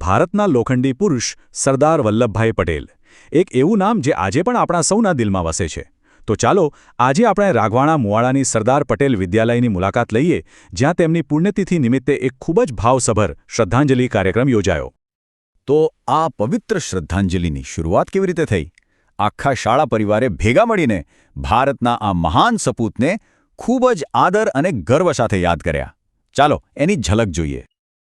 ભારતના લોખંડી પુરુષ સરદાર વલ્લભભાઈ પટેલ, એક એવું નામ જે આજે પણ આપણા સૌના દિલમાં વસે છે. તો ચાલો આજે આપણે રાઘવાણા મુવાડાની સરદાર પટેલ વિદ્યાલયની મુલાકાત લઈએ, જ્યાં તેમની પુણ્યતિથિ નિમિત્તે એક ખૂબ જ ભાવસભર શ્રદ્ધાંજલિ કાર્યક્રમ યોજાયો. તો આ પવિત્ર શ્રદ્ધાંજલિની શરૂઆત કેવી રીતે થઈ? આખા શાળા પરિવારે ભેગા મળીને ભારતના આ મહાન સપૂતને ખૂબ જ આદર અને ગર્વ સાથે યાદ કર્યા. ચાલો એની ઝલક જોઈએ.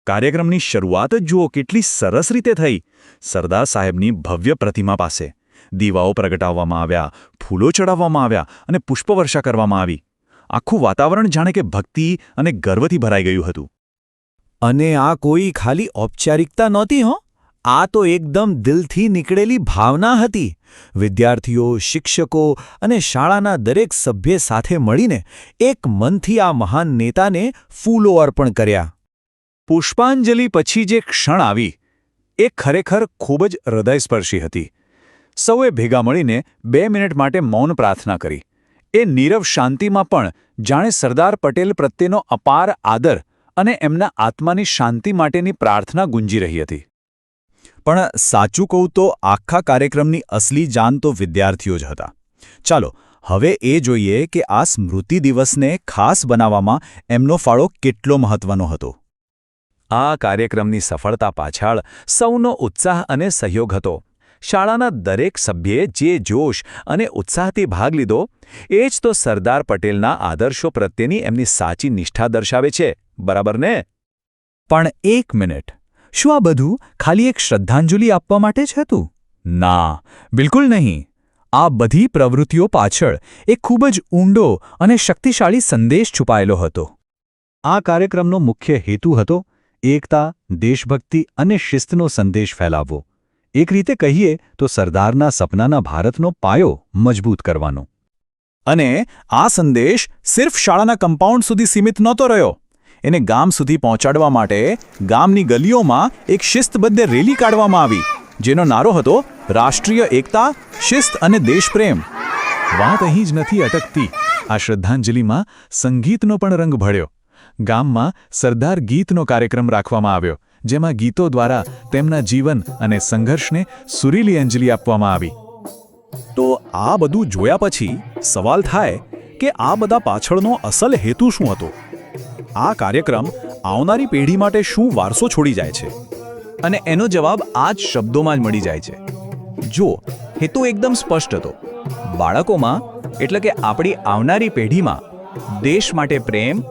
કાર્યક્રમની શરૂઆત જ જુઓ કેટલી સરસ રીતે થઈ. સરદાર સાહેબની ભવ્ય પ્રતિમા પાસે દીવાઓ પ્રગટાવવામાં આવ્યા, ફૂલો ચડાવવામાં આવ્યા અને પુષ્પવર્ષા કરવામાં આવી. આખું વાતાવરણ જાણે કે ભક્તિ અને ગર્વથી ભરાઈ ગયું હતું. અને આ કોઈ ખાલી ઔપચારિકતા નહોતી હો, આ તો એકદમ દિલથી નીકળેલી ભાવના હતી. વિદ્યાર્થીઓ, શિક્ષકો અને શાળાના દરેક સભ્ય સાથે મળીને એક મનથી આ મહાન નેતાને ફૂલો અર્પણ કર્યા. પુષ્પાંજલિ પછી જે ક્ષણ આવી એ ખરેખર ખૂબ જ હૃદયસ્પર્શી હતી. સૌએ ભેગા મળીને 2 મિનિટ માટે મૌન પ્રાર્થના કરી. એ નીરવ શાંતિમાં પણ જાણે સરદાર પટેલ પ્રત્યેનો અપાર આદર અને એમના આત્માની શાંતિ માટેની પ્રાર્થના ગુંજી રહી હતી. પણ સાચું કહું તો આખા કાર્યક્રમની અસલી જાન તો વિદ્યાર્થીઓ જ હતા. ચાલો હવે એ જોઈએ કે આ સ્મૃતિ દિવસને ખાસ બનાવવામાં એમનો ફાળો કેટલો મહત્વનો હતો. આ કાર્યક્રમની સફળતા પાછળ સૌનો ઉત્સાહ અને સહયોગ હતો. શાળાના દરેક સભ્યે જે જોશ અને ઉત્સાહથી ભાગ લીધો, એ જ તો સરદાર પટેલના આદર્શો પ્રત્યેની એમની સાચી નિષ્ઠા દર્શાવે છે, બરાબર ને? પણ એક મિનિટ, શું આ બધું ખાલી એક શ્રદ્ધાંજલિ આપવા માટે જ હતું? ના, બિલકુલ નહીં. આ બધી પ્રવૃત્તિઓ પાછળ એક ખૂબ જ ઊંડો અને શક્તિશાળી સંદેશ છુપાયેલો હતો. આ કાર્યક્રમનો મુખ્ય હેતુ હતો એકતા, દેશભક્તિ અને શિસ્તનો સંદેશ ફેલાવવો. એક રીતે કહીએ તો સરદારના સપનાના ભારતનો પાયો મજબૂત કરવાનો. અને આ સંદેશ સિર્ફ શાળાના કમ્પાઉન્ડ સુધી સીમિત નહોતો રહ્યો. એને ગામ સુધી પહોંચાડવા માટે ગામની ગલીઓમાં એક શિસ્તબદ્ધ રેલી કાઢવામાં આવી, જેનો નારો હતો રાષ્ટ્રીય એકતા, શિસ્ત અને દેશપ્રેમ. વાત અહીં જ નથી અટકતી. આ શ્રદ્ધાંજલિમાં સંગીતનો પણ રંગ ભળ્યો. ગામમાં સરદાર ગીતનો કાર્યક્રમ રાખવામાં આવ્યો, જેમાં ગીતો દ્વારા તેમના જીવન અને સંઘર્ષને સુરીલી અંજલિ આપવામાં આવી. તો આ બધું જોયા પછી સવાલ થાય કે આ બધા પાછળનો અસલ હેતુ શું હતો? આ કાર્યક્રમ આવનારી પેઢી માટે શું વારસો છોડી જાય છે? અને એનો જવાબ આ જ શબ્દોમાં જ મળી જાય છે. જો હેતુ એકદમ સ્પષ્ટ હતો. બાળકોમાં એટલે કે આપણી આવનારી પેઢીમાં દેશ માટે પ્રેમ,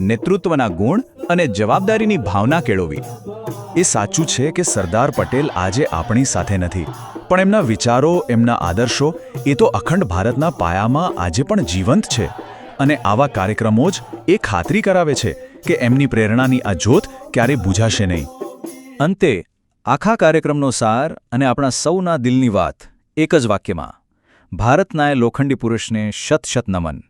નેતૃત્વના ગુણ અને જવાબદારીની ભાવના કેળવવી. એ સાચું છે કે સરદાર પટેલ આજે આપણી સાથે નથી, પણ એમના વિચારો, એમના આદર્શો એ તો અખંડ ભારતના પાયામાં આજે પણ જીવંત છે. અને આવા કાર્યક્રમો જ એ ખાતરી કરાવે છે કે એમની પ્રેરણાની આ જ્યોત ક્યારેય બુઝાશે નહીં. અંતે આખા કાર્યક્રમનો સાર અને આપણા સૌના દિલની વાત એક જ વાક્યમાં: ભારતના એ લોખંડી પુરુષને શત શત નમન.